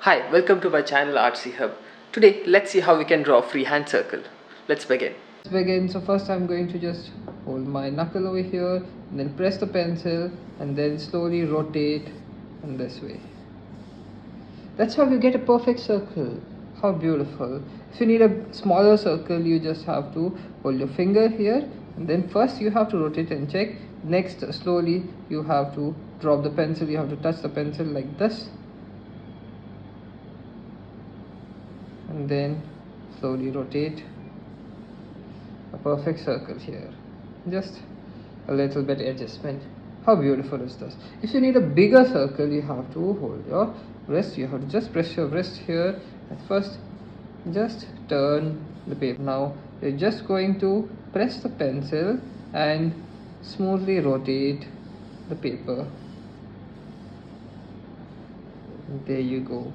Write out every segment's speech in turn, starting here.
Hi, welcome to my channel Artsy Hub. Today, let's see how we can draw a freehand circle. Let's begin. So first I'm going to just hold my knuckle over here and then press the pencil and then slowly rotate in this way. That's how you get a perfect circle. How beautiful. If you need a smaller circle, you just have to hold your finger here and then first you have to rotate and check. Next, slowly you have to drop the pencil, you have to touch the pencil like this and then slowly rotate. A perfect circle here, just a little bit adjustment. How beautiful is this? If you need a bigger circle, you have to hold your wrist, you have to just press your wrist here and first just turn the paper. Now you're just going to press the pencil and smoothly rotate the paper. There you go.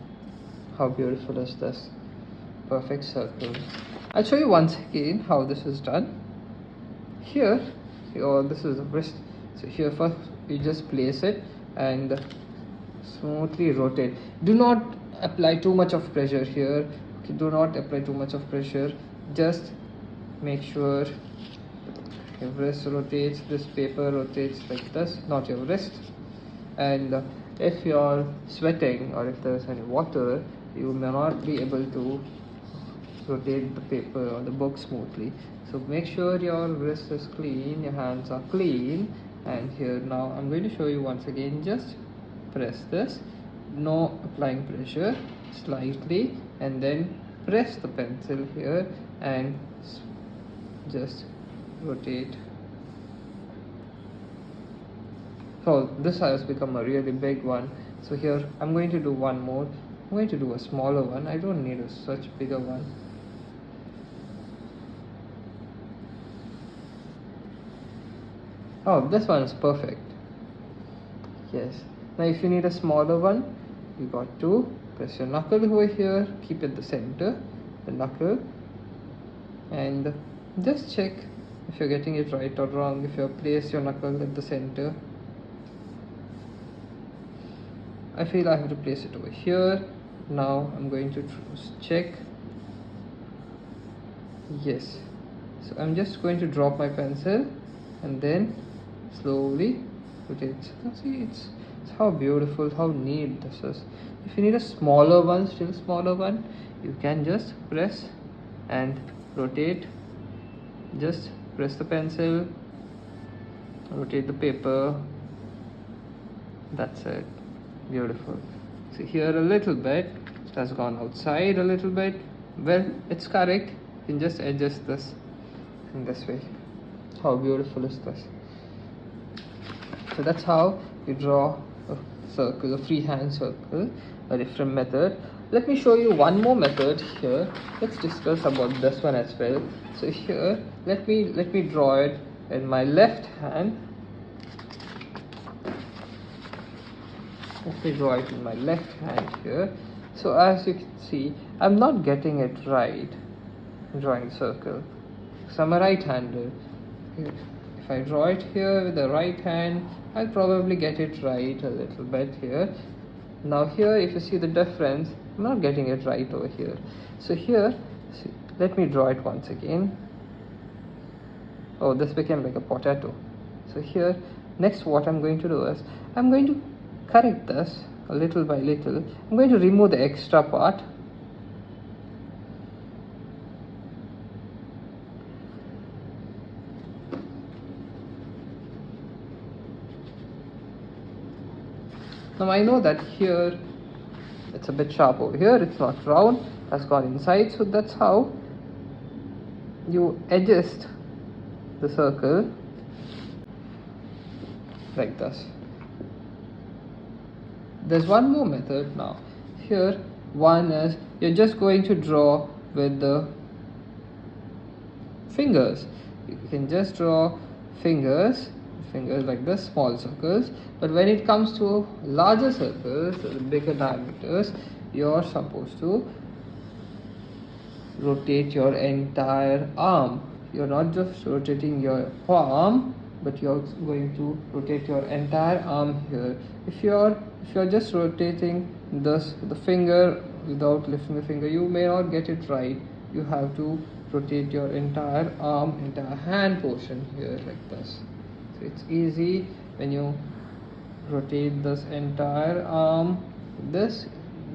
How beautiful is this? Perfect circle. I'll show you once again how this is done. Here, this is the wrist. So here first you just place it and smoothly rotate. Do not apply too much of pressure here. Okay, do not apply too much of pressure. Just make sure your wrist rotates, this paper rotates like this, not your wrist. And if you're sweating or if there's any water, you may not be able to rotate the paper or the book smoothly. So make sure your wrist is clean, your hands are clean. And here now I'm going to show you once again. Just press this, no applying pressure, slightly, and then press the pencil here and just rotate. So this has become a really big one. So here I'm going to do one more. I'm going to do a smaller one. I don't need such bigger one. Oh, this one is perfect. Yes. Now if you need a smaller one, you got to press your knuckle over here, keep it the center, the knuckle, and just check if you're getting it right or wrong. If you place your knuckle at the center, I feel I have to place it over here. Now I'm going to check. Yes. So I'm just going to drop my pencil and then slowly rotate. See, it's how beautiful, how neat this is. If you need a smaller one, still smaller one, you can just press and rotate. Just press the pencil, rotate the paper. That's it. Beautiful. See here a little bit, it has gone outside a little bit. Well, it's correct. You can just adjust this in this way. How beautiful is this? So that's how you draw a circle, a freehand circle, a different method. Let me show you one more method here. Let's discuss about this one as well. So here, let me draw it in my left hand. Let me draw it in my left hand here. So as you can see, I'm not getting it right drawing circle. So I'm a right-hander. If I draw it here with the right hand, I'll probably get it right a little bit here. Now here, if you see the difference, I'm not getting it right over here. So here, see, let me draw it once again. Oh, this became like a potato. So here, next what I'm going to do is, I'm going to correct this a little by little. I'm going to remove the extra part. Now I know that here it's a bit sharp over here, it's not round, it has gone inside, so that's how you adjust the circle like this. There's one more method now. Here, one is you're just going to draw with the fingers. You can just draw fingers like this, small circles. But when it comes to larger circles, bigger diameters, you're supposed to rotate your entire arm. You're not just rotating your palm, but you're going to rotate your entire arm here. If you're just rotating this the finger without lifting the finger, you may not get it right. You have to rotate your entire arm, entire hand portion here like this. So it's easy when you rotate this entire arm. This,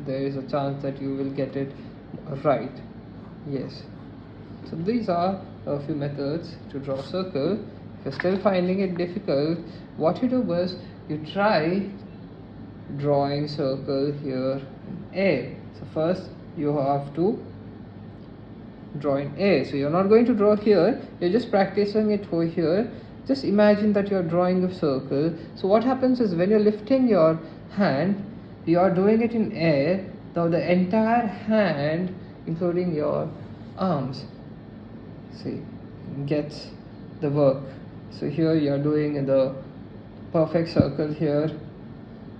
there is a chance that you will get it right. Yes. So these are a few methods to draw a circle. If you're still finding it difficult, what you do is you try drawing circle here in air. So first you have to draw in air. So you're not going to draw here, you're just practicing it over here. Just imagine that you're drawing a circle. So what happens is when you're lifting your hand, you are doing it in air. Now the entire hand, including your arms, see, gets the work. So here you are doing the perfect circle here.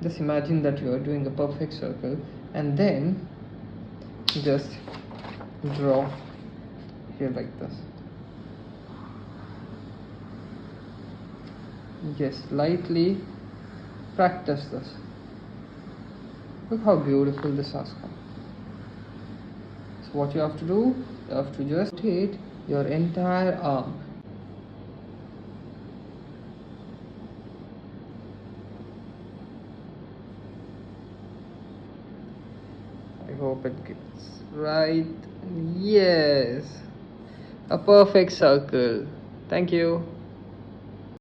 Just imagine that you are doing a perfect circle, and then just draw here like this. Just lightly practice this. Look how beautiful this has come. So what you have to do, you have to just rotate your entire arm. I hope it gets right. Yes, a perfect circle. Thank you.